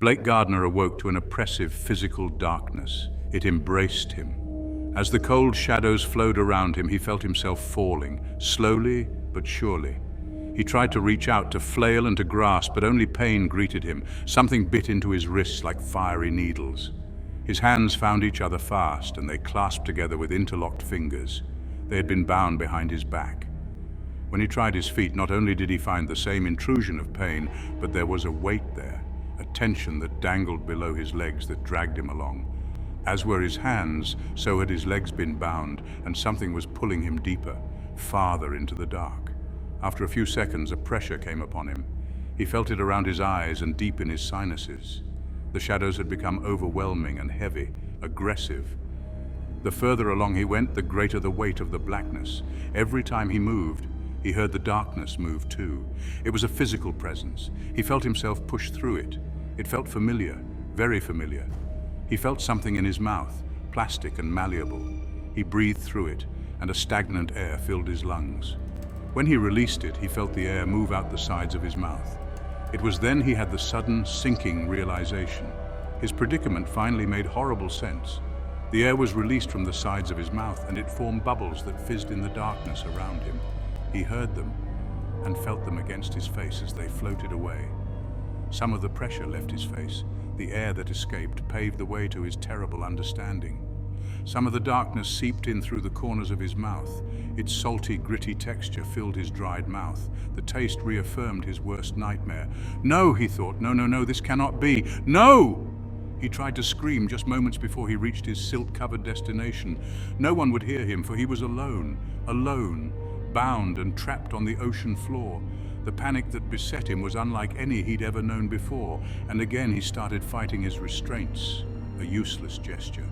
Blake Gardner awoke to an oppressive physical darkness. It embraced him. As the cold shadows flowed around him, he felt himself falling, slowly but surely. He tried to reach out, to flail and to grasp, but only pain greeted him. Something bit into his wrists like fiery needles. His hands found each other fast, and they clasped together with interlocked fingers. They had been bound behind his back. When he tried his feet, not only did he find the same intrusion of pain, but there was a weight there, a tension that dangled below his legs that dragged him along. As were his hands, so had his legs been bound, and something was pulling him deeper, farther into the dark. After a few seconds, a pressure came upon him. He felt it around his eyes and deep in his sinuses. The shadows had become overwhelming and heavy, aggressive. The further along he went, the greater the weight of the blackness. Every time he moved, he heard the darkness move too. It was a physical presence. He felt himself push through it. It felt familiar, very familiar. He felt something in his mouth, plastic and malleable. He breathed through it, and a stagnant air filled his lungs. When he released it, he felt the air move out the sides of his mouth. It was then he had the sudden, sinking realization. His predicament finally made horrible sense. The air was released from the sides of his mouth, and it formed bubbles that fizzed in the darkness around him. He heard them and felt them against his face as they floated away. Some of the pressure left his face. The air that escaped paved the way to his terrible understanding. Some of the darkness seeped in through the corners of his mouth. Its salty, gritty texture filled his dried mouth. The taste reaffirmed his worst nightmare. No, he thought, no, this cannot be. No! He tried to scream just moments before he reached his silt-covered destination. No one would hear him, for he was alone, bound and trapped on the ocean floor. The panic that beset him was unlike any he'd ever known before, and again he started fighting his restraints, a useless gesture.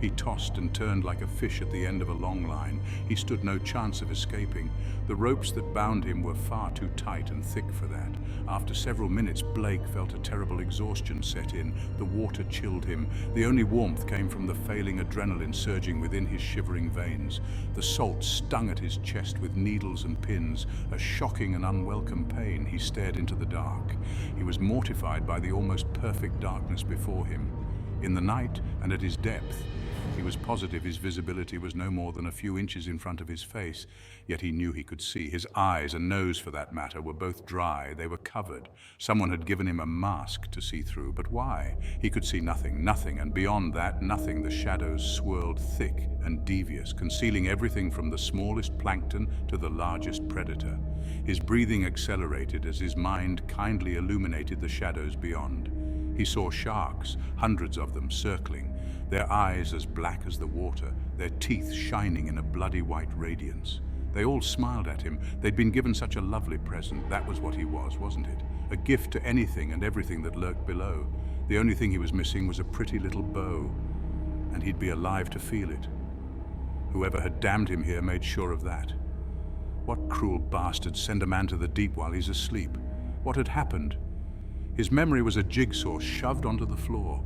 He tossed and turned like a fish at the end of a long line. He stood no chance of escaping. The ropes that bound him were far too tight and thick for that. After several minutes, Blake felt a terrible exhaustion set in. The water chilled him. The only warmth came from the failing adrenaline surging within his shivering veins. The salt stung at his chest with needles and pins. A shocking and unwelcome pain. He stared into the dark. He was mortified by the almost perfect darkness before him. In the night and at his depth, he was positive his visibility was no more than a few inches in front of his face, yet he knew he could see. His eyes and nose, for that matter, were both dry. They were covered. Someone had given him a mask to see through, but why? He could see nothing, and beyond that, nothing. The shadows swirled thick and devious, concealing everything from the smallest plankton to the largest predator. His breathing accelerated as his mind kindly illuminated the shadows beyond. He saw sharks, hundreds of them, circling, their eyes as black as the water, their teeth shining in a bloody white radiance. They all smiled at him. They'd been given such a lovely present. That was what he was, wasn't it? A gift to anything and everything that lurked below. The only thing he was missing was a pretty little bow, and he'd be alive to feel it. Whoever had damned him here made sure of that. What cruel bastard send a man to the deep while he's asleep? What had happened? His memory was a jigsaw shoved onto the floor,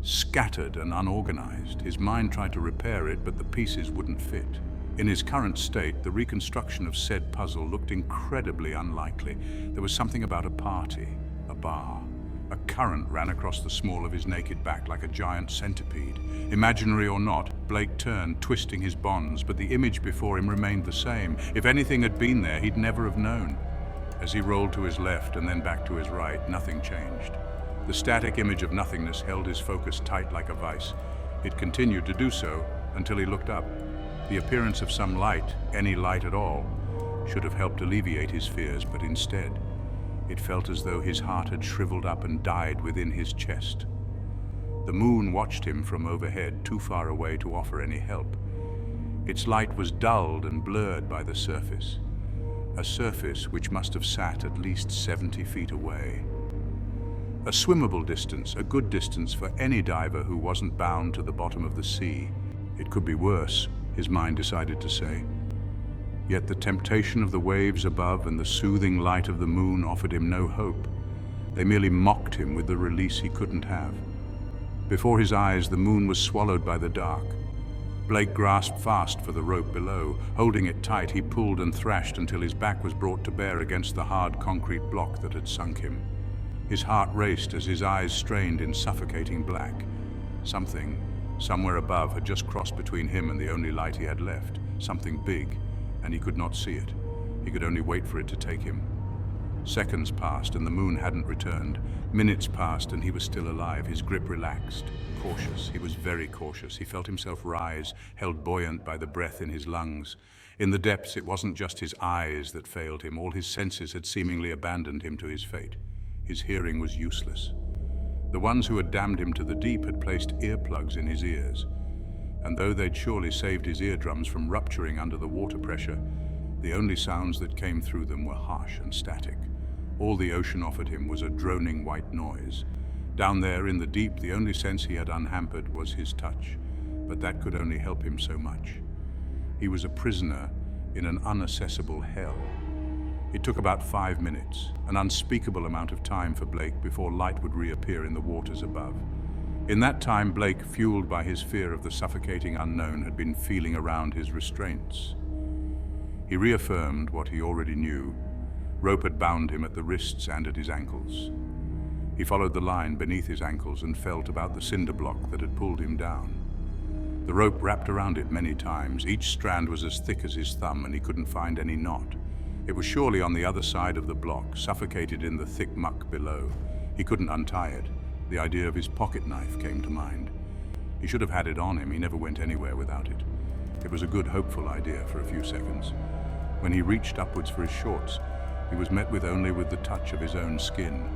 scattered and unorganized. His mind tried to repair it, but the pieces wouldn't fit. In his current state, the reconstruction of said puzzle looked incredibly unlikely. There was something about a party, a bar. A current ran across the small of his naked back like a giant centipede. Imaginary or not, Blake turned, twisting his bonds, but the image before him remained the same. If anything had been there, he'd never have known. As he rolled to his left and then back to his right, nothing changed. The static image of nothingness held his focus tight like a vice. It continued to do so until he looked up. The appearance of some light, any light at all, should have helped alleviate his fears, but instead, it felt as though his heart had shriveled up and died within his chest. The moon watched him from overhead, too far away to offer any help. Its light was dulled and blurred by the surface. A surface which must have sat at least 70 feet away. A swimmable distance, a good distance for any diver who wasn't bound to the bottom of the sea. It could be worse, his mind decided to say. Yet the temptation of the waves above and the soothing light of the moon offered him no hope. They merely mocked him with the release he couldn't have. Before his eyes, the moon was swallowed by the dark. Blake grasped fast for the rope below. Holding it tight, he pulled and thrashed until his back was brought to bear against the hard concrete block that had sunk him. His heart raced as his eyes strained in suffocating black. Something, somewhere above, had just crossed between him and the only light he had left. Something big, and he could not see it. He could only wait for it to take him. Seconds passed and the moon hadn't returned. Minutes passed and he was still alive, his grip relaxed. Cautious, he was very cautious. He felt himself rise, held buoyant by the breath in his lungs. In the depths, it wasn't just his eyes that failed him. All his senses had seemingly abandoned him to his fate. His hearing was useless. The ones who had damned him to the deep had placed earplugs in his ears. And though they'd surely saved his eardrums from rupturing under the water pressure, the only sounds that came through them were harsh and static. All the ocean offered him was a droning white noise. Down there in the deep, the only sense he had unhampered was his touch, but that could only help him so much. He was a prisoner in an unaccessible hell. It took about 5 minutes, an unspeakable amount of time for Blake before light would reappear in the waters above. In that time, Blake, fueled by his fear of the suffocating unknown, had been feeling around his restraints. He reaffirmed what he already knew. Rope had bound him at the wrists and at his ankles. He followed the line beneath his ankles and felt about the cinder block that had pulled him down. The rope wrapped around it many times. Each strand was as thick as his thumb and he couldn't find any knot. It was surely on the other side of the block, suffocated in the thick muck below. He couldn't untie it. The idea of his pocket knife came to mind. He should have had it on him. He never went anywhere without it. It was a good, hopeful idea for a few seconds. When he reached upwards for his shorts, he was met only with the touch of his own skin.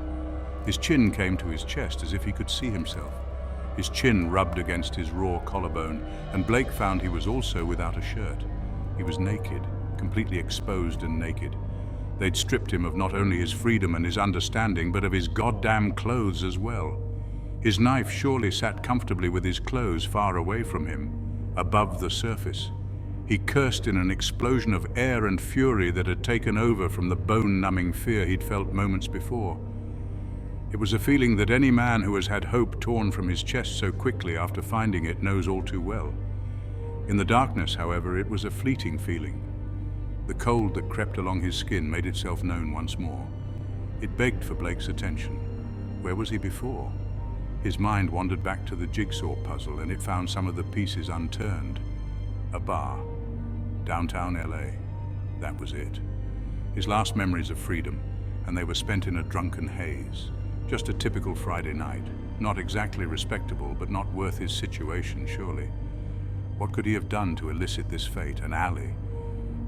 His chin came to his chest as if he could see himself. His chin rubbed against his raw collarbone, and Blake found he was also without a shirt. He was naked, completely exposed and naked. They'd stripped him of not only his freedom and his understanding, but of his goddamn clothes as well. His knife surely sat comfortably with his clothes far away from him, above the surface. He cursed in an explosion of air and fury that had taken over from the bone-numbing fear he'd felt moments before. It was a feeling that any man who has had hope torn from his chest so quickly after finding it knows all too well. In the darkness, however, it was a fleeting feeling. The cold that crept along his skin made itself known once more. It begged for Blake's attention. Where was he before? His mind wandered back to the jigsaw puzzle, and it found some of the pieces unturned. A bar. Downtown LA. That was it. His last memories of freedom, and they were spent in a drunken haze. Just a typical Friday night. Not exactly respectable, but not worth his situation, surely. What could he have done to elicit this fate? An alley?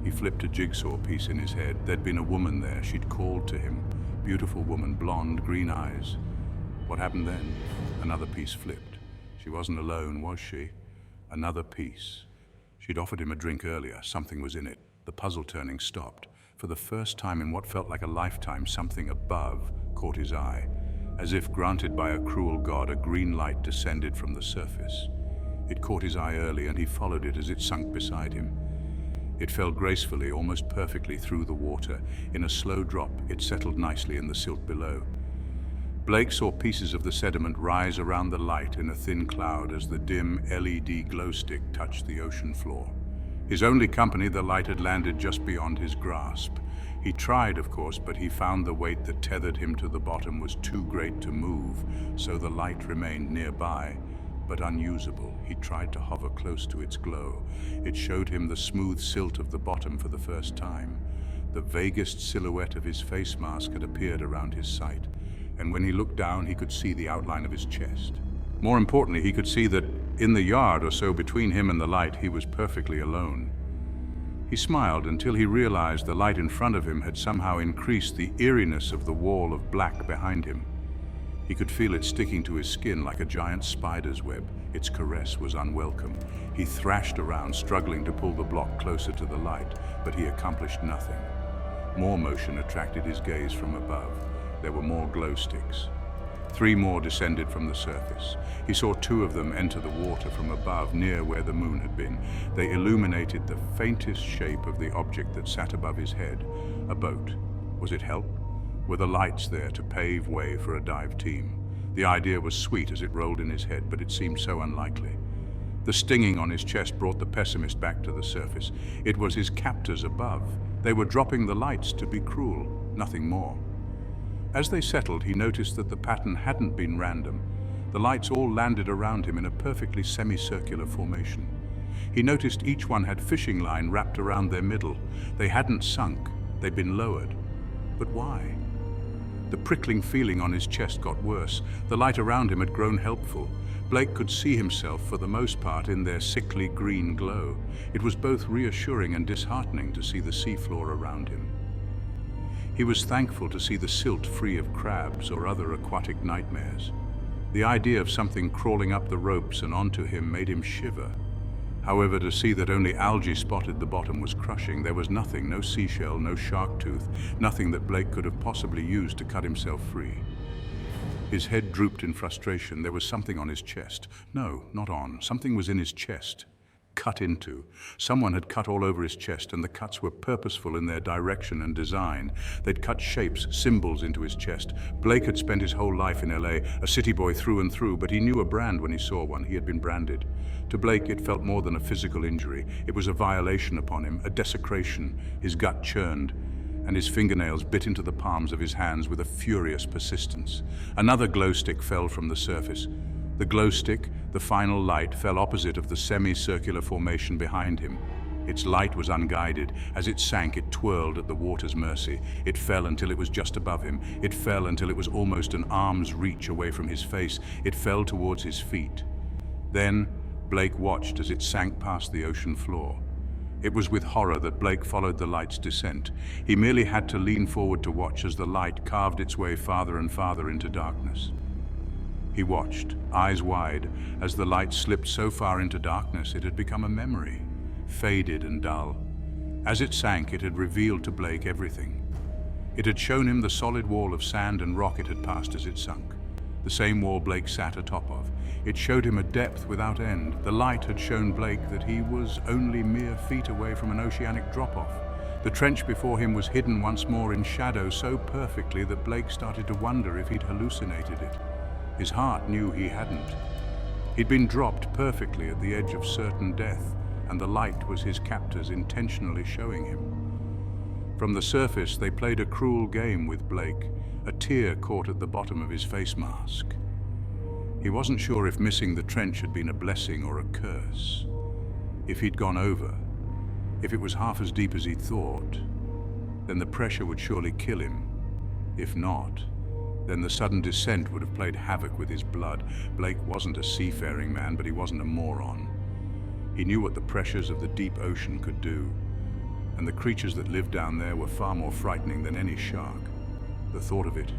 He flipped a jigsaw piece in his head. There'd been a woman there. She'd called to him. Beautiful woman, blonde, green eyes. What happened then? Another piece flipped. She wasn't alone, was she? Another piece. She'd offered him a drink earlier. Something was in it. The puzzle turning stopped. For the first time in what felt like a lifetime, something above caught his eye. As if granted by a cruel god, a green light descended from the surface. It caught his eye early, and he followed it as it sunk beside him. It fell gracefully, almost perfectly through the water. In a slow drop, it settled nicely in the silt below. Blake saw pieces of the sediment rise around the light in a thin cloud as the dim LED glow stick touched the ocean floor. His only company, the light had landed just beyond his grasp. He tried, of course, but he found the weight that tethered him to the bottom was too great to move, so the light remained nearby, but unusable. He tried to hover close to its glow. It showed him the smooth silt of the bottom for the first time. The vaguest silhouette of his face mask had appeared around his sight, and when he looked down, he could see the outline of his chest. More importantly, he could see that in the yard or so between him and the light, he was perfectly alone. He smiled until he realized the light in front of him had somehow increased the eeriness of the wall of black behind him. He could feel it sticking to his skin like a giant spider's web. Its caress was unwelcome. He thrashed around, struggling to pull the block closer to the light, but he accomplished nothing. More motion attracted his gaze from above. There were more glow sticks. 3 more descended from the surface. He saw 2 of them enter the water from above, near where the moon had been. They illuminated the faintest shape of the object that sat above his head. A boat. Was it help? Were the lights there to pave way for a dive team? The idea was sweet as it rolled in his head, but it seemed so unlikely. The stinging on his chest brought the pessimist back to the surface. It was his captors above. They were dropping the lights to be cruel, nothing more. As they settled, he noticed that the pattern hadn't been random. The lights all landed around him in a perfectly semicircular formation. He noticed each one had fishing line wrapped around their middle. They hadn't sunk, they'd been lowered. But why? The prickling feeling on his chest got worse. The light around him had grown helpful. Blake could see himself, for the most part, in their sickly green glow. It was both reassuring and disheartening to see the seafloor around him. He was thankful to see the silt free of crabs or other aquatic nightmares. The idea of something crawling up the ropes and onto him made him shiver. However, to see that only algae spotted the bottom was crushing. There was nothing, no seashell, no shark tooth, nothing that Blake could have possibly used to cut himself free. His head drooped in frustration. There was something on his chest. No, not on. Something was in his chest. Cut into. Someone had cut all over his chest, and the cuts were purposeful in their direction and design. They'd cut shapes, symbols into his chest. Blake had spent his whole life in LA, a city boy through and through, but he knew a brand when he saw one. He had been branded. To Blake, it felt more than a physical injury. It was a violation upon him, a desecration. His gut churned, and his fingernails bit into the palms of his hands with a furious persistence. Another glow stick fell from the surface. The glow stick, the final light, fell opposite of the semicircular formation behind him. Its light was unguided. As it sank, it twirled at the water's mercy. It fell until it was just above him. It fell until it was almost an arm's reach away from his face. It fell towards his feet. Then, Blake watched as it sank past the ocean floor. It was with horror that Blake followed the light's descent. He merely had to lean forward to watch as the light carved its way farther and farther into darkness. He watched, eyes wide, as the light slipped so far into darkness it had become a memory, faded and dull. As it sank, it had revealed to Blake everything. It had shown him the solid wall of sand and rock it had passed as it sunk, the same wall Blake sat atop of. It showed him a depth without end. The light had shown Blake that he was only mere feet away from an oceanic drop-off. The trench before him was hidden once more in shadow so perfectly that Blake started to wonder if he'd hallucinated it. His heart knew he hadn't. He'd been dropped perfectly at the edge of certain death, and the light was his captors intentionally showing him. From the surface, they played a cruel game with Blake. A tear caught at the bottom of his face mask. He wasn't sure if missing the trench had been a blessing or a curse. If he'd gone over, if it was half as deep as he'd thought, then the pressure would surely kill him. If not, then the sudden descent would have played havoc with his blood. Blake wasn't a seafaring man, but he wasn't a moron. He knew what the pressures of the deep ocean could do, and the creatures that lived down there were far more frightening than any shark. The thought of it,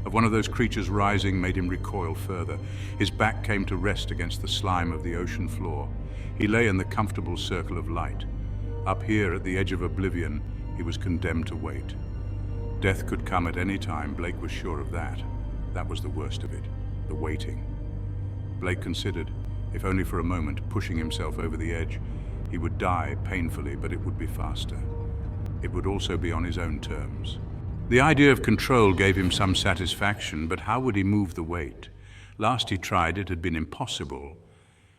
of one of those creatures rising, made him recoil further. His back came to rest against the slime of the ocean floor. He lay in the comfortable circle of light. Up here at the edge of oblivion, he was condemned to wait. Death could come at any time, Blake was sure of that. That was the worst of it, the waiting. Blake considered, if only for a moment, pushing himself over the edge. He would die painfully, but it would be faster. It would also be on his own terms. The idea of control gave him some satisfaction, but how would he move the weight? Last he tried, it had been impossible,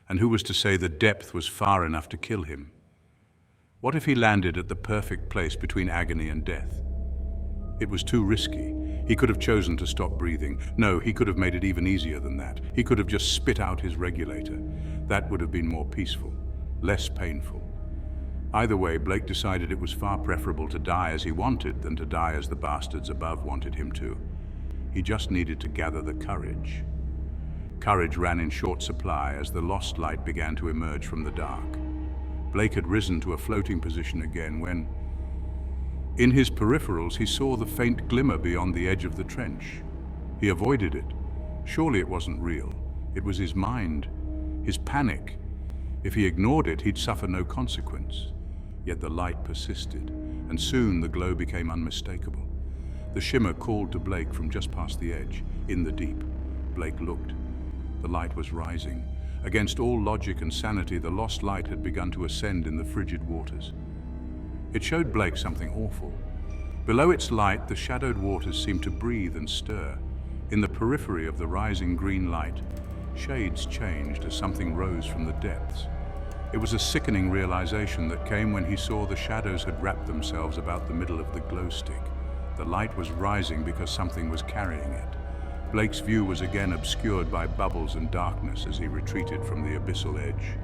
and who was to say the depth was far enough to kill him? What if he landed at the perfect place between agony and death? It was too risky. He could have chosen to stop breathing. No, he could have made it even easier than that. He could have just spit out his regulator. That would have been more peaceful, less painful. Either way, Blake decided it was far preferable to die as he wanted than to die as the bastards above wanted him to. He just needed to gather the courage. Courage ran in short supply as the lost light began to emerge from the dark. Blake had risen to a floating position again when, in his peripherals, he saw the faint glimmer beyond the edge of the trench. He avoided it. Surely it wasn't real. It was his mind, his panic. If he ignored it, he'd suffer no consequence. Yet the light persisted, and soon the glow became unmistakable. The shimmer called to Blake from just past the edge, in the deep. Blake looked. The light was rising. Against all logic and sanity, the lost light had begun to ascend in the frigid waters. It showed Blake something awful. Below its light, the shadowed waters seemed to breathe and stir. In the periphery of the rising green light, shades changed as something rose from the depths. It was a sickening realization that came when he saw the shadows had wrapped themselves about the middle of the glow stick. The light was rising because something was carrying it. Blake's view was again obscured by bubbles and darkness as he retreated from the abyssal edge.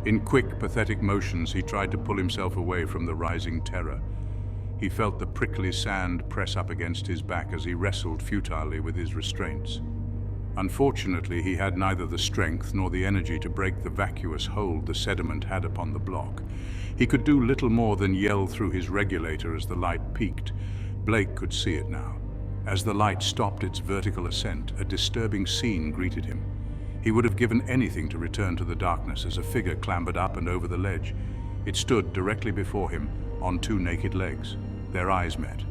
In quick, pathetic motions, he tried to pull himself away from the rising terror. He felt the prickly sand press up against his back as he wrestled futilely with his restraints. Unfortunately, he had neither the strength nor the energy to break the vacuous hold the sediment had upon the block. He could do little more than yell through his regulator as the light peaked. Blake could see it now. As the light stopped its vertical ascent, a disturbing scene greeted him. He would have given anything to return to the darkness as a figure clambered up and over the ledge. It stood directly before him, on two naked legs. Their eyes met.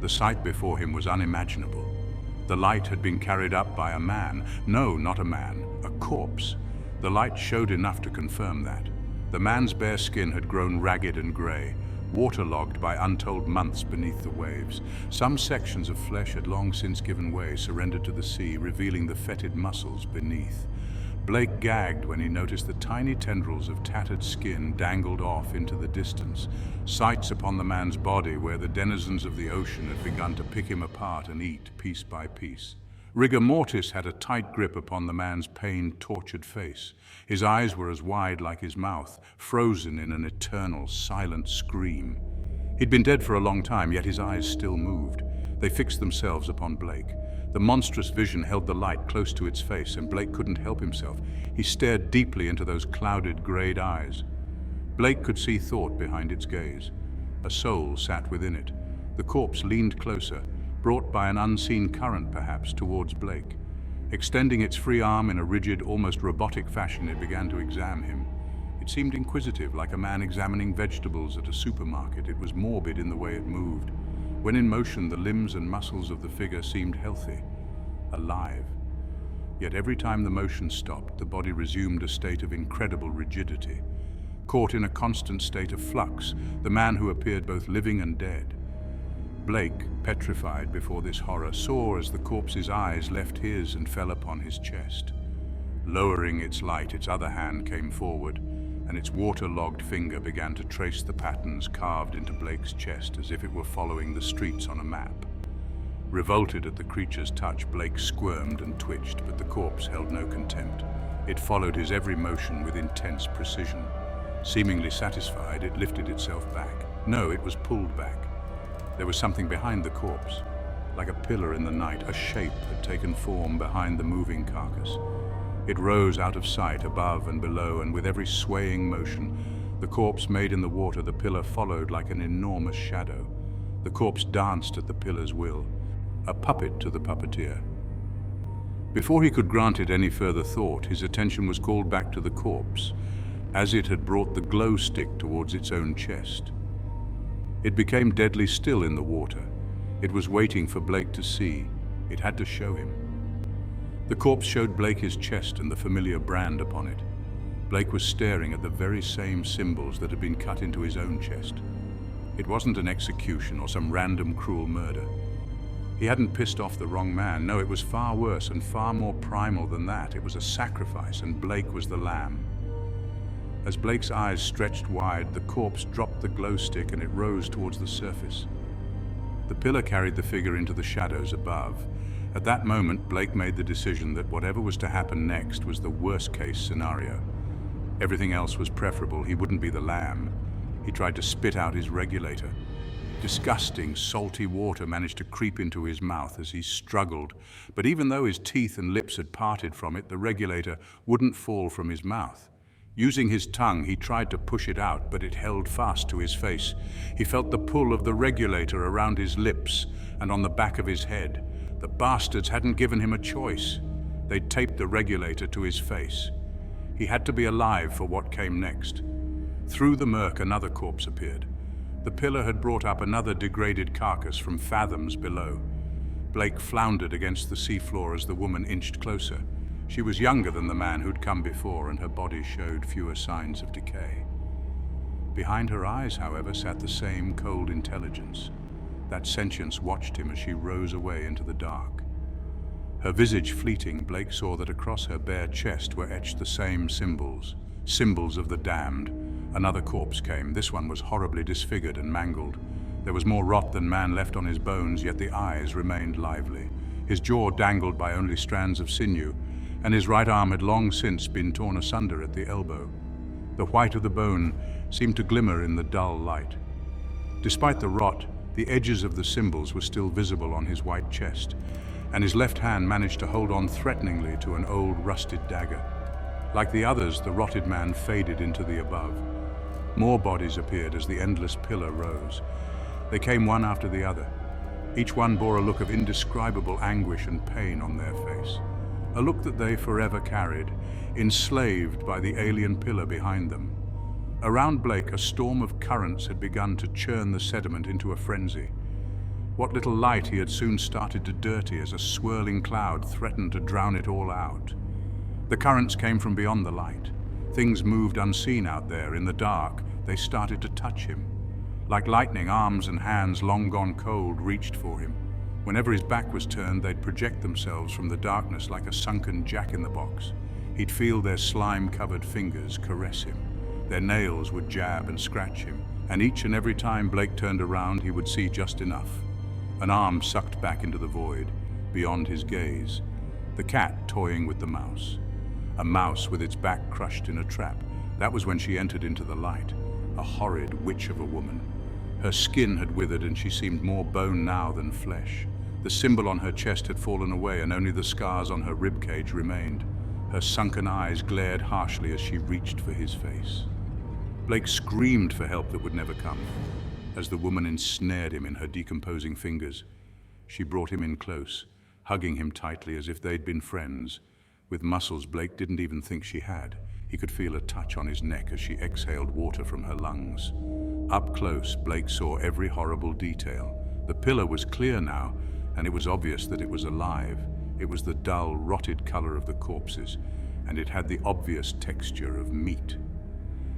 The sight before him was unimaginable. The light had been carried up by a man. No, not a man, a corpse. The light showed enough to confirm that. The man's bare skin had grown ragged and grey, waterlogged by untold months beneath the waves. Some sections of flesh had long since given way, surrendered to the sea, revealing the fetid muscles beneath. Blake gagged when he noticed the tiny tendrils of tattered skin dangled off into the distance, sights upon the man's body where the denizens of the ocean had begun to pick him apart and eat piece by piece. Rigor mortis had a tight grip upon the man's pain-tortured face. His eyes were as wide like his mouth, frozen in an eternal, silent scream. He'd been dead for a long time, yet his eyes still moved. They fixed themselves upon Blake. The monstrous vision held the light close to its face, and Blake couldn't help himself. He stared deeply into those clouded, grayed eyes. Blake could see thought behind its gaze. A soul sat within it. The corpse leaned closer, brought by an unseen current perhaps, towards Blake. Extending its free arm in a rigid, almost robotic fashion, it began to examine him. It seemed inquisitive, like a man examining vegetables at a supermarket. It was morbid in the way it moved. When in motion, the limbs and muscles of the figure seemed healthy, alive. Yet every time the motion stopped, the body resumed a state of incredible rigidity. Caught in a constant state of flux, the man who appeared both living and dead. Blake, petrified before this horror, saw as the corpse's eyes left his and fell upon his chest. Lowering its light, its other hand came forward, and its waterlogged finger began to trace the patterns carved into Blake's chest as if it were following the streets on a map. Revolted at the creature's touch, Blake squirmed and twitched, but the corpse held no contempt. It followed his every motion with intense precision. Seemingly satisfied, it lifted itself back. No, it was pulled back. There was something behind the corpse. Like a pillar in the night, a shape had taken form behind the moving carcass. It rose out of sight above and below, and with every swaying motion, the corpse made in the water, the pillar followed like an enormous shadow. The corpse danced at the pillar's will, a puppet to the puppeteer. Before he could grant it any further thought, his attention was called back to the corpse, as it had brought the glow stick towards its own chest. It became deadly still in the water. It was waiting for Blake to see. It had to show him. The corpse showed Blake his chest and the familiar brand upon it. Blake was staring at the very same symbols that had been cut into his own chest. It wasn't an execution or some random cruel murder. He hadn't pissed off the wrong man. No, it was far worse and far more primal than that. It was a sacrifice, and Blake was the lamb. As Blake's eyes stretched wide, the corpse dropped the glow stick and it rose towards the surface. The pillar carried the figure into the shadows above. At that moment, Blake made the decision that whatever was to happen next was the worst-case scenario. Everything else was preferable. He wouldn't be the lamb. He tried to spit out his regulator. Disgusting, salty water managed to creep into his mouth as he struggled, but even though his teeth and lips had parted from it, the regulator wouldn't fall from his mouth. Using his tongue, he tried to push it out, but it held fast to his face. He felt the pull of the regulator around his lips and on the back of his head. The bastards hadn't given him a choice. They'd taped the regulator to his face. He had to be alive for what came next. Through the murk, another corpse appeared. The pillar had brought up another degraded carcass from fathoms below. Blake floundered against the seafloor as the woman inched closer. She was younger than the man who'd come before, and her body showed fewer signs of decay. Behind her eyes, however, sat the same cold intelligence. That sentience watched him as she rose away into the dark. Her visage fleeting, Blake saw that across her bare chest were etched the same symbols, symbols of the damned. Another corpse came. This one was horribly disfigured and mangled. There was more rot than man left on his bones, yet the eyes remained lively. His jaw dangled by only strands of sinew, and his right arm had long since been torn asunder at the elbow. The white of the bone seemed to glimmer in the dull light. Despite the rot, the edges of the symbols were still visible on his white chest, and his left hand managed to hold on threateningly to an old rusted dagger. Like the others, the rotted man faded into the above. More bodies appeared as the endless pillar rose. They came one after the other. Each one bore a look of indescribable anguish and pain on their face, a look that they forever carried, enslaved by the alien pillar behind them. Around Blake, a storm of currents had begun to churn the sediment into a frenzy. What little light he had soon started to dirty as a swirling cloud threatened to drown it all out. The currents came from beyond the light. Things moved unseen out there. In the dark, they started to touch him. Like lightning, arms and hands long gone cold reached for him. Whenever his back was turned, they'd project themselves from the darkness like a sunken jack-in-the-box. He'd feel their slime-covered fingers caress him. Their nails would jab and scratch him, and each and every time Blake turned around, he would see just enough. An arm sucked back into the void, beyond his gaze. The cat toying with the mouse. A mouse with its back crushed in a trap. That was when she entered into the light. A horrid witch of a woman. Her skin had withered and she seemed more bone now than flesh. The symbol on her chest had fallen away and only the scars on her ribcage remained. Her sunken eyes glared harshly as she reached for his face. Blake screamed for help that would never come. As the woman ensnared him in her decomposing fingers, she brought him in close, hugging him tightly as if they'd been friends. With muscles Blake didn't even think she had. He could feel a touch on his neck as she exhaled water from her lungs. Up close, Blake saw every horrible detail. The pillar was clear now, and it was obvious that it was alive. It was the dull, rotted color of the corpses, and it had the obvious texture of meat.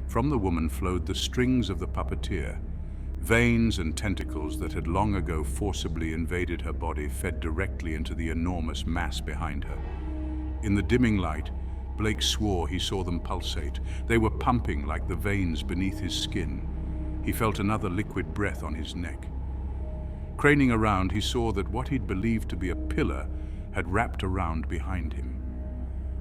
From the woman flowed the strings of the puppeteer. Veins and tentacles that had long ago forcibly invaded her body fed directly into the enormous mass behind her. In the dimming light, Blake swore he saw them pulsate. They were pumping like the veins beneath his skin. He felt another liquid breath on his neck. Craning around, he saw that what he'd believed to be a pillar had wrapped around behind him.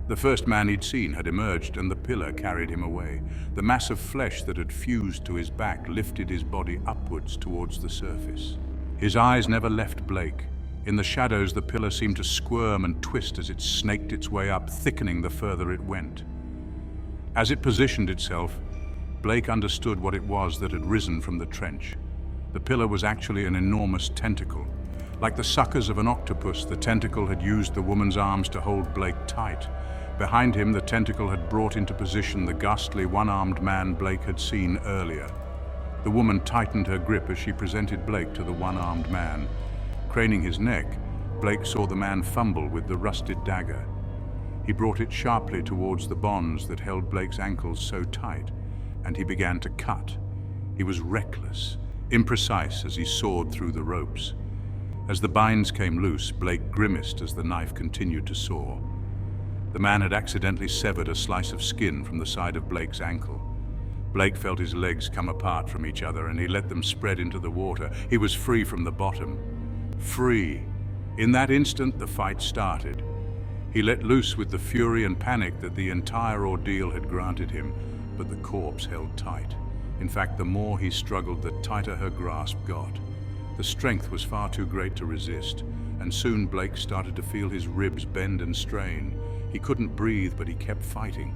The first man he'd seen had emerged, and the pillar carried him away. The mass of flesh that had fused to his back lifted his body upwards towards the surface. His eyes never left Blake. In the shadows, the pillar seemed to squirm and twist as it snaked its way up, thickening the further it went. As it positioned itself, Blake understood what it was that had risen from the trench. The pillar was actually an enormous tentacle. Like the suckers of an octopus, the tentacle had used the woman's arms to hold Blake tight. Behind him, the tentacle had brought into position the ghastly one-armed man Blake had seen earlier. The woman tightened her grip as she presented Blake to the one-armed man. Craning his neck, Blake saw the man fumble with the rusted dagger. He brought it sharply towards the bonds that held Blake's ankles so tight, and he began to cut. He was reckless, imprecise as he sawed through the ropes. As the binds came loose, Blake grimaced as the knife continued to saw. The man had accidentally severed a slice of skin from the side of Blake's ankle. Blake felt his legs come apart from each other, and he let them spread into the water. He was free from the bottom. Free. In that instant, the fight started. He let loose with the fury and panic that the entire ordeal had granted him, but the corpse held tight. In fact, the more he struggled, the tighter her grasp got. The strength was far too great to resist, and soon Blake started to feel his ribs bend and strain. He couldn't breathe, but he kept fighting.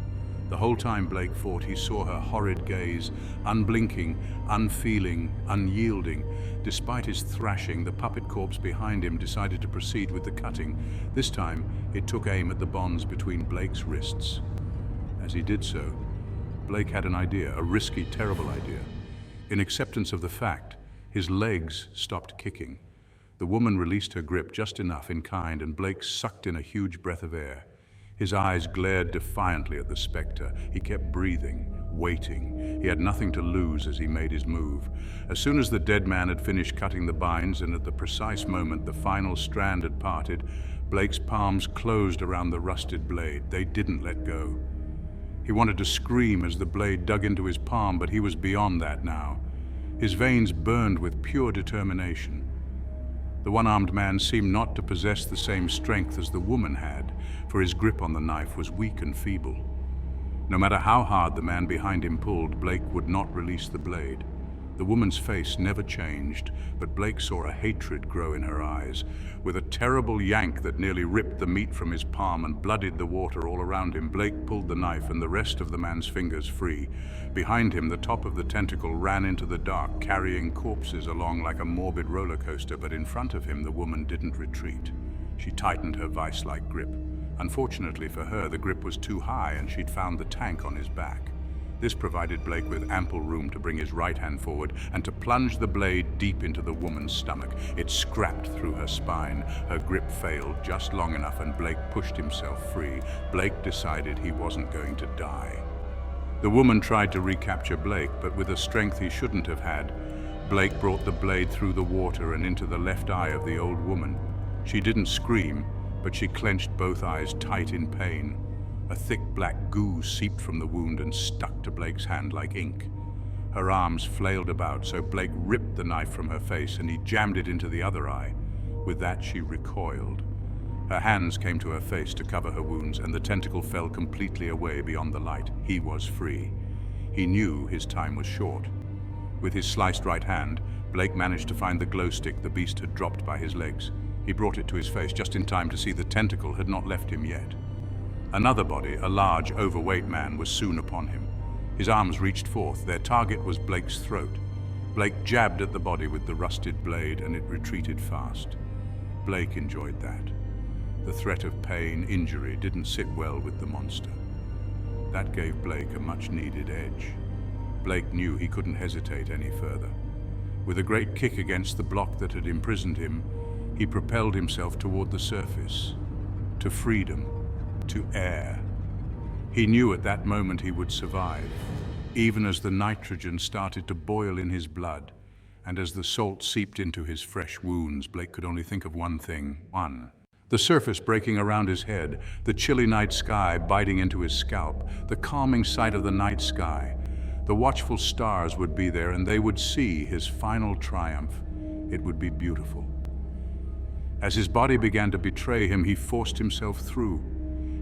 The whole time Blake fought, he saw her horrid gaze, unblinking, unfeeling, unyielding. Despite his thrashing, the puppet corpse behind him decided to proceed with the cutting. This time, it took aim at the bonds between Blake's wrists. As he did so, Blake had an idea, a risky, terrible idea. In acceptance of the fact, his legs stopped kicking. The woman released her grip just enough in kind, and Blake sucked in a huge breath of air. His eyes glared defiantly at the specter. He kept breathing, waiting. He had nothing to lose as he made his move. As soon as the dead man had finished cutting the binds, and at the precise moment the final strand had parted, Blake's palms closed around the rusted blade. They didn't let go. He wanted to scream as the blade dug into his palm, but he was beyond that now. His veins burned with pure determination. The one-armed man seemed not to possess the same strength as the woman had, for his grip on the knife was weak and feeble. No matter how hard the man behind him pulled, Blake would not release the blade. The woman's face never changed, but Blake saw a hatred grow in her eyes. With a terrible yank that nearly ripped the meat from his palm and bloodied the water all around him, Blake pulled the knife and the rest of the man's fingers free. Behind him, the top of the tentacle ran into the dark, carrying corpses along like a morbid roller coaster, but in front of him, the woman didn't retreat. She tightened her vice-like grip. Unfortunately for her, the grip was too high and she'd found the tank on his back. This provided Blake with ample room to bring his right hand forward and to plunge the blade deep into the woman's stomach. It scrapped through her spine. Her grip failed just long enough and Blake pushed himself free. Blake decided he wasn't going to die. The woman tried to recapture Blake, but with a strength he shouldn't have had. Blake brought the blade through the water and into the left eye of the old woman. She didn't scream, but she clenched both eyes tight in pain. A thick black goo seeped from the wound and stuck to Blake's hand like ink. Her arms flailed about, so Blake ripped the knife from her face and he jammed it into the other eye. With that, she recoiled. Her hands came to her face to cover her wounds, and the tentacle fell completely away beyond the light. He was free. He knew his time was short. With his sliced right hand, Blake managed to find the glow stick the beast had dropped by his legs. He brought it to his face just in time to see the tentacle had not left him yet. Another body, a large, overweight man, was soon upon him. His arms reached forth. Their target was Blake's throat. Blake jabbed at the body with the rusted blade, and it retreated fast. Blake enjoyed that. The threat of pain, injury, didn't sit well with the monster. That gave Blake a much-needed edge. Blake knew he couldn't hesitate any further. With a great kick against the block that had imprisoned him, he propelled himself toward the surface, to freedom, to air. He knew at that moment he would survive, even as the nitrogen started to boil in his blood, and as the salt seeped into his fresh wounds. Blake could only think of one thing. The surface breaking around his head, the chilly night sky biting into his scalp, the calming sight of the night sky. The watchful stars would be there, and they would see his final triumph. It would be beautiful. As his body began to betray him, he forced himself through.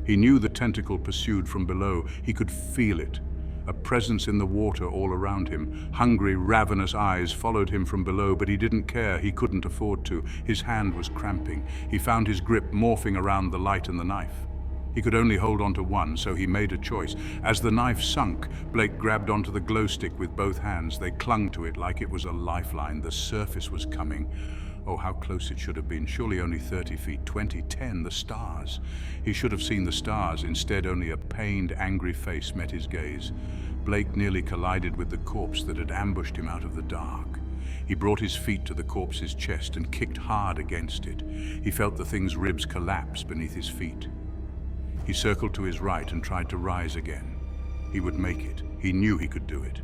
He knew the tentacle pursued from below. He could feel it, a presence in the water all around him. Hungry, ravenous eyes followed him from below, but he didn't care. He couldn't afford to. His hand was cramping. He found his grip morphing around the light and the knife. He could only hold on to one, so he made a choice. As the knife sunk, Blake grabbed onto the glow stick with both hands. They clung to it like it was a lifeline. The surface was coming. Oh, how close it should have been. Surely only 30 feet, 20, 10, the stars. He should have seen the stars. Instead, only a pained, angry face met his gaze. Blake nearly collided with the corpse that had ambushed him out of the dark. He brought his feet to the corpse's chest and kicked hard against it. He felt the thing's ribs collapse beneath his feet. He circled to his right and tried to rise again. He would make it. He knew he could do it.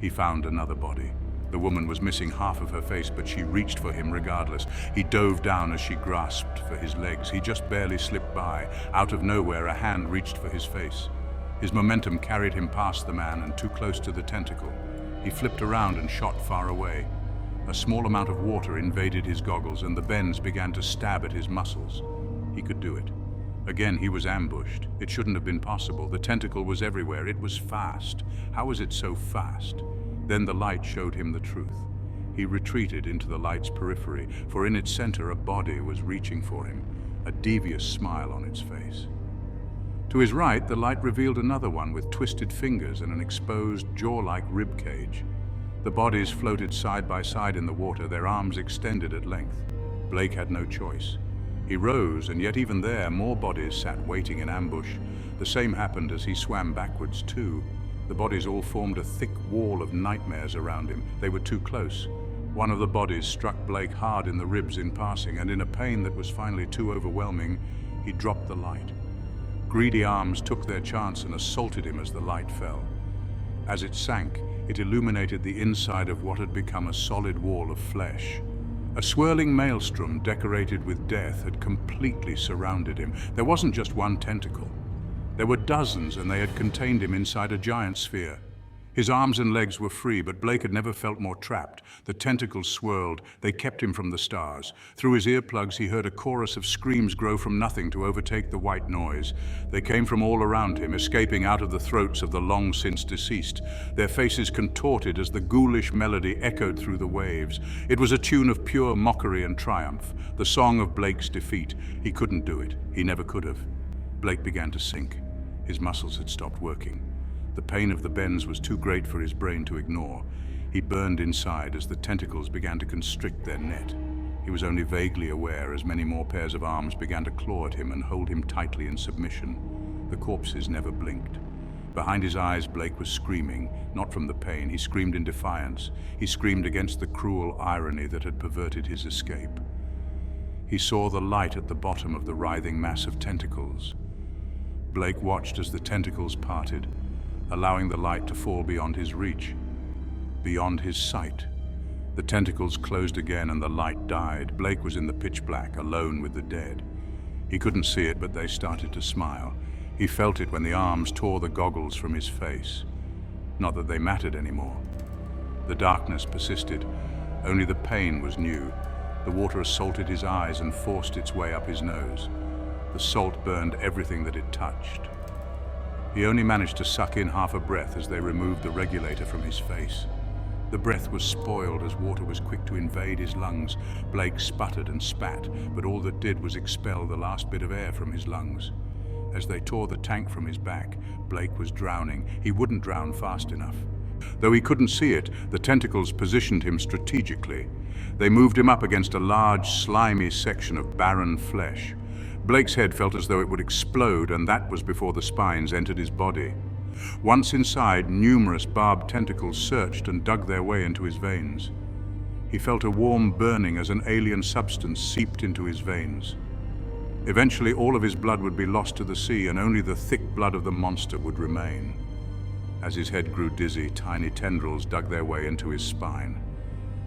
He found another body. The woman was missing half of her face, but she reached for him regardless. He dove down as she grasped for his legs. He just barely slipped by. Out of nowhere, a hand reached for his face. His momentum carried him past the man and too close to the tentacle. He flipped around and shot far away. A small amount of water invaded his goggles, and the bends began to stab at his muscles. He could do it. Again, he was ambushed. It shouldn't have been possible. The tentacle was everywhere. It was fast. How was it so fast? Then the light showed him the truth. He retreated into the light's periphery, for in its center a body was reaching for him, a devious smile on its face. To his right, the light revealed another one with twisted fingers and an exposed jaw-like rib cage. The bodies floated side by side in the water, their arms extended at length. Blake had no choice. He rose, and yet even there, more bodies sat waiting in ambush. The same happened as he swam backwards too. The bodies all formed a thick wall of nightmares around him. They were too close. One of the bodies struck Blake hard in the ribs in passing, and in a pain that was finally too overwhelming, he dropped the light. Greedy arms took their chance and assaulted him as the light fell. As it sank, it illuminated the inside of what had become a solid wall of flesh. A swirling maelstrom decorated with death had completely surrounded him. There wasn't just one tentacle. There were dozens, and they had contained him inside a giant sphere. His arms and legs were free, but Blake had never felt more trapped. The tentacles swirled. They kept him from the stars. Through his earplugs, he heard a chorus of screams grow from nothing to overtake the white noise. They came from all around him, escaping out of the throats of the long since deceased. Their faces contorted as the ghoulish melody echoed through the waves. It was a tune of pure mockery and triumph, the song of Blake's defeat. He couldn't do it. He never could have. Blake began to sink. His muscles had stopped working. The pain of the bends was too great for his brain to ignore. He burned inside as the tentacles began to constrict their net. He was only vaguely aware as many more pairs of arms began to claw at him and hold him tightly in submission. The corpses never blinked. Behind his eyes, Blake was screaming, not from the pain. He screamed in defiance. He screamed against the cruel irony that had perverted his escape. He saw the light at the bottom of the writhing mass of tentacles. Blake watched as the tentacles parted, allowing the light to fall beyond his reach, beyond his sight. The tentacles closed again and the light died. Blake was in the pitch black, alone with the dead. He couldn't see it, but they started to smile. He felt it when the arms tore the goggles from his face. Not that they mattered anymore. The darkness persisted. Only the pain was new. The water assaulted his eyes and forced its way up his nose. The salt burned everything that it touched. He only managed to suck in half a breath as they removed the regulator from his face. The breath was spoiled as water was quick to invade his lungs. Blake sputtered and spat, but all that did was expel the last bit of air from his lungs. As they tore the tank from his back, Blake was drowning. He wouldn't drown fast enough. Though he couldn't see it, the tentacles positioned him strategically. They moved him up against a large, slimy section of barren flesh. Blake's head felt as though it would explode, and that was before the spines entered his body. Once inside, numerous barbed tentacles searched and dug their way into his veins. He felt a warm burning as an alien substance seeped into his veins. Eventually, all of his blood would be lost to the sea, and only the thick blood of the monster would remain. As his head grew dizzy, tiny tendrils dug their way into his spine.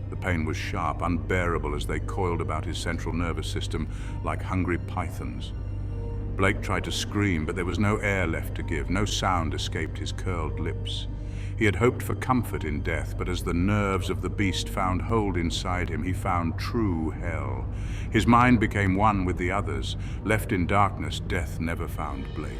The pain was sharp, unbearable as they coiled about his central nervous system like hungry pythons. Blake tried to scream, but there was no air left to give. No sound escaped his curled lips. He had hoped for comfort in death, but as the nerves of the beast found hold inside him, he found true hell. His mind became one with the others. Left in darkness, death never found Blake.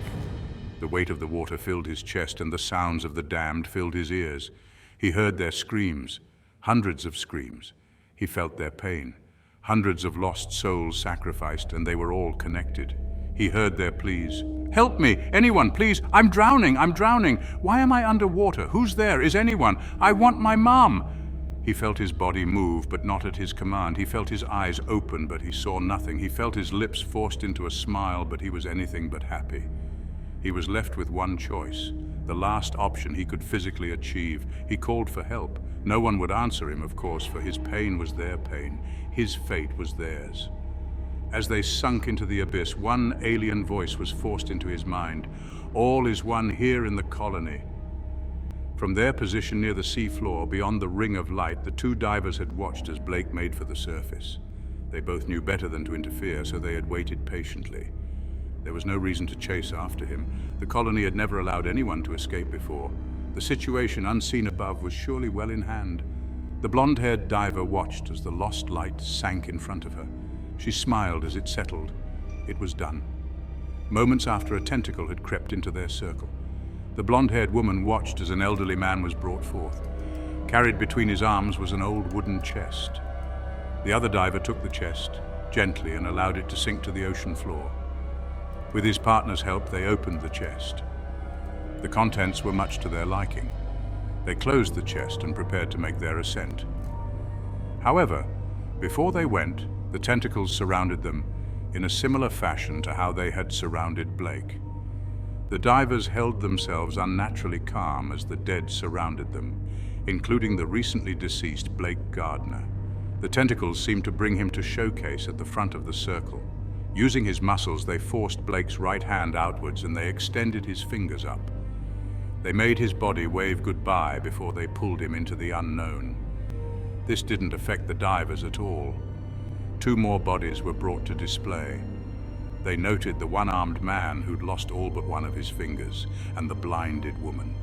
The weight of the water filled his chest, and the sounds of the damned filled his ears. He heard their screams. Hundreds of screams. He felt their pain. Hundreds of lost souls sacrificed, and they were all connected. He heard their pleas. "Help me! Anyone, please! I'm drowning! I'm drowning! Why am I underwater? Who's there? Is anyone? I want my mom!" He felt his body move, but not at his command. He felt his eyes open, but he saw nothing. He felt his lips forced into a smile, but he was anything but happy. He was left with one choice, the last option he could physically achieve. He called for help. No one would answer him, of course, for his pain was their pain. His fate was theirs. As they sunk into the abyss, one alien voice was forced into his mind. "All is one here in the colony." From their position near the seafloor, beyond the ring of light, the two divers had watched as Blake made for the surface. They both knew better than to interfere, so they had waited patiently. There was no reason to chase after him. The colony had never allowed anyone to escape before. The situation, unseen above, was surely well in hand. The blonde-haired diver watched as the lost light sank in front of her. She smiled as it settled. It was done. Moments after, a tentacle had crept into their circle. The blonde-haired woman watched as an elderly man was brought forth. Carried between his arms was an old wooden chest. The other diver took the chest, gently, and allowed it to sink to the ocean floor. With his partner's help, they opened the chest. The contents were much to their liking. They closed the chest and prepared to make their ascent. However, before they went, the tentacles surrounded them in a similar fashion to how they had surrounded Blake. The divers held themselves unnaturally calm as the dead surrounded them, including the recently deceased Blake Gardner. The tentacles seemed to bring him to showcase at the front of the circle. Using his muscles, they forced Blake's right hand outwards and they extended his fingers up. They made his body wave goodbye before they pulled him into the unknown. This didn't affect the divers at all. Two more bodies were brought to display. They noted the one-armed man who'd lost all but one of his fingers, and the blinded woman.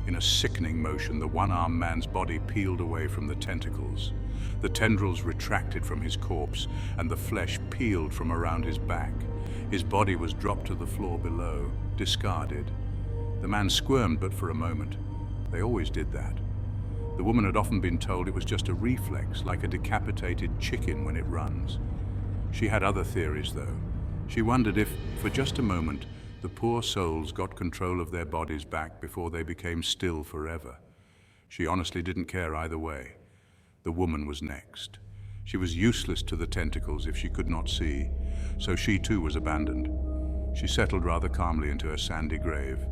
In a sickening motion, the one-armed man's body peeled away from the tentacles. The tendrils retracted from his corpse, and the flesh peeled from around his back. His body was dropped to the floor below, discarded. The man squirmed, but for a moment. They always did that. The woman had often been told it was just a reflex, like a decapitated chicken when it runs. She had other theories, though. She wondered if, for just a moment, the poor souls got control of their bodies back before they became still forever. She honestly didn't care either way. The woman was next. She was useless to the tentacles if she could not see, so she too was abandoned. She settled rather calmly into her sandy grave.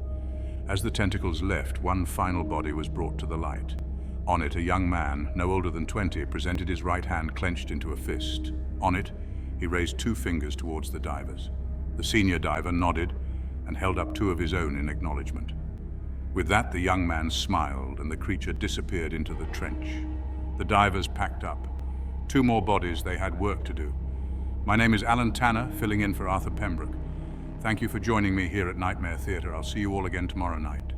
As the tentacles left, one final body was brought to the light. On it, a young man, no older than 20, presented his right hand clenched into a fist. On it, he raised 2 fingers towards the divers. The senior diver nodded and held up 2 of his own in acknowledgement. With that, the young man smiled and the creature disappeared into the trench. The divers packed up. 2 more bodies, they had work to do. My name is Alan Tanner, filling in for Arthur Pembroke. Thank you for joining me here at Nightmare Theatre. I'll see you all again tomorrow night.